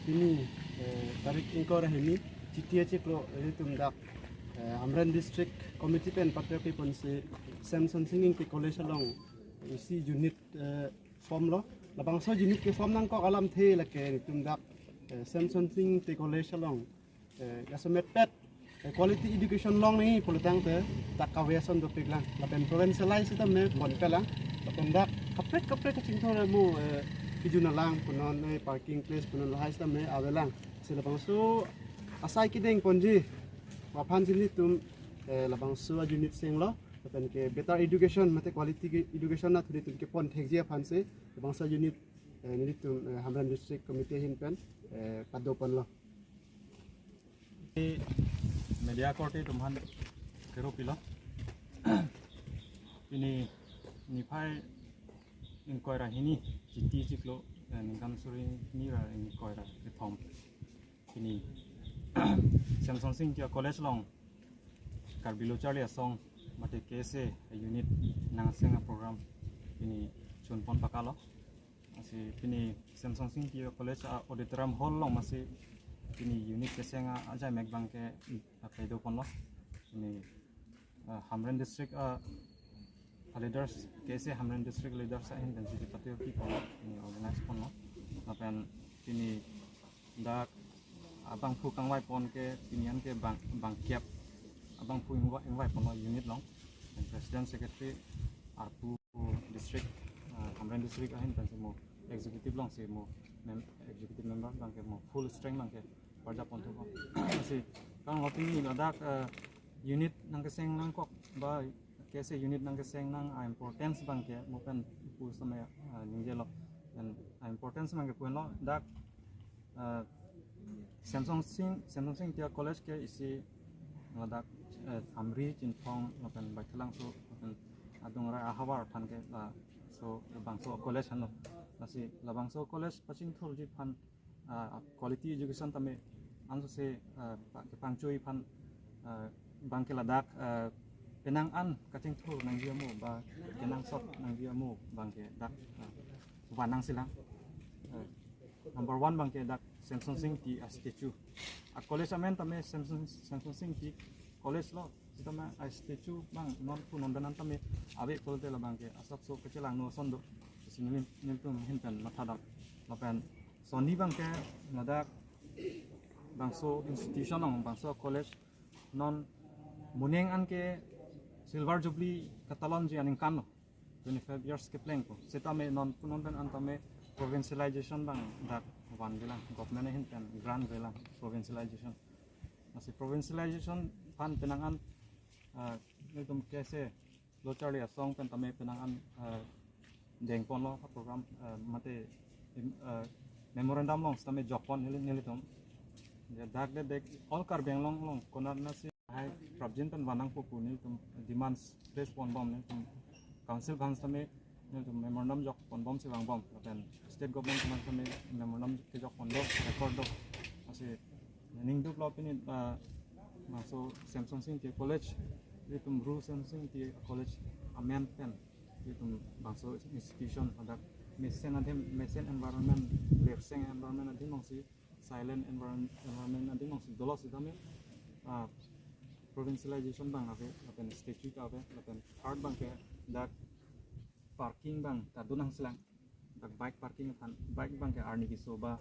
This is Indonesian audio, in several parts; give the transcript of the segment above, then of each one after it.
Pini tarik ingkor ini CTH klo ini tumdak Amran District Committee pen patyo ki ponse Samson Singing ki college long isi unit form lo labang so unit ke form nang ko alam the la ke tumdak Samson Singing ki college long yasomet pet quality education long ni polutang te tak kaweson do piglang lapen provincialize ta me bon pelang lapen dak kapret ka cingtho mu kijuna lang punon parking place punon lahai sta me avelang silabang so asai kideng ponji wapan sini tum labang so unit sing lo lapen ke better education mate quality education na thuri tum ke pon thekjia phanse labang so unit ni tum Hamran district committee hin pen padopon lo media korte tumhan kero pila ini nipai inkoira hini jiti jiklo ningkan suri ni ra inkoira ke thom ini Samson Sing kia college long karbilo charlie song mate kese unit nang senga program ini chunpon pakalo masih ini Samson Sing kia college auditorium hall long masih ini unit kesenga aja megbang ke pedo pon lo ini Hamran district leaders kese Hamran district leaders in density patio people ini organize pon lo lapen ini dak abang pu kang wai pon ke pinian ke bang kiap abang pu invite pon lo unit long dan president secretary arpu district Hamran district ahin dan semua executive long semua executive member bang ke mau full strength bang ke pada pon tu masih kang lo tinggi dak unit nang keseng nang kok ba kese unit nang keseng nang importance bang ke bukan pu sama ningjelo dan importance bang ke pun lo dak Samson Sing dia college ke isi dak amri jinpong lapan baiklang so lapan adung ra ahawar than ke la so bangso college han lo masih labangso college pacing thul ji phan quality education tame anso se pangchui pan bangke ladak penang an kacing thu nang dia mu ba penang sop nang dia mu bangke dak wanang silang number 1 bangke dak Samson Sing ti statue a college amen tame Samson Sing ti college lo sitama a statue bang non pu non danan tame abe kolte la bangke asap so kecelang no sondo sinilin niltum hintan mathadam lapan soni bangke ladak bangso institution ng bangso college non muning an ke silver jubilee katalon ji aning kano 25 years ke plan ko setame non punon ben antame provincialization bang dak wan bilang government hin pen grant bilang provincialization masih provincialization pan penangan nitum kese lo charlie song pen tame penangan dengpon lo program mate memorandum long tame jokpon nilitum dak dek all kar beng long konar na si hai prabjin pen wanang pu ni tum demands place pon bom ni tum council bang tame ni tum memorandum jok pon bom si bang bom pen state government teman tame memorandum ke jok pon do record do masih ning du plot ni masuk Samson Sing ti college ni tum ru Samson Sing ti college amen pen ni tum bangso institution ada mesen environment lerseng environment adi mongsi silent environment nanti maksud dolos itu kami provincialization bang apa statute apa hard bang kayak dak parking bang tadunang selang dak bike parking kan bike bang kayak arni kisoba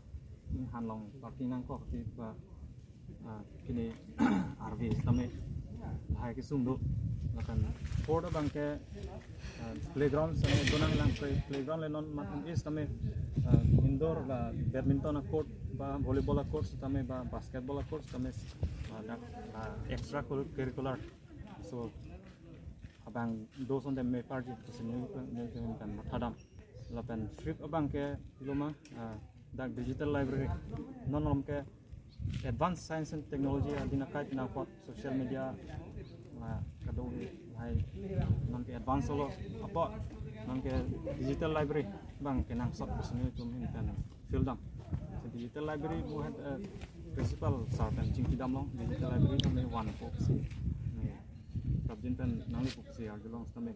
ini hanlong parking nang kok di ba kini RV kami hai kisung do lakan port bang kayak playground sama dunang lang playground lenon makan is kami indoor la badminton court ba volleyball court tame ba basketball court tame extra curricular so abang dos on them me party sini kan mathadam lapan trip abang ke luma dak digital library non ke advanced science and technology adina kait na pot social media kado hai non ke advance solo apa non ke digital library bang kenang sot sini tum kan fieldam digital library bu had principal sartan jing tidam long digital library tame one box ni prabjin pen nang box ya jelong tame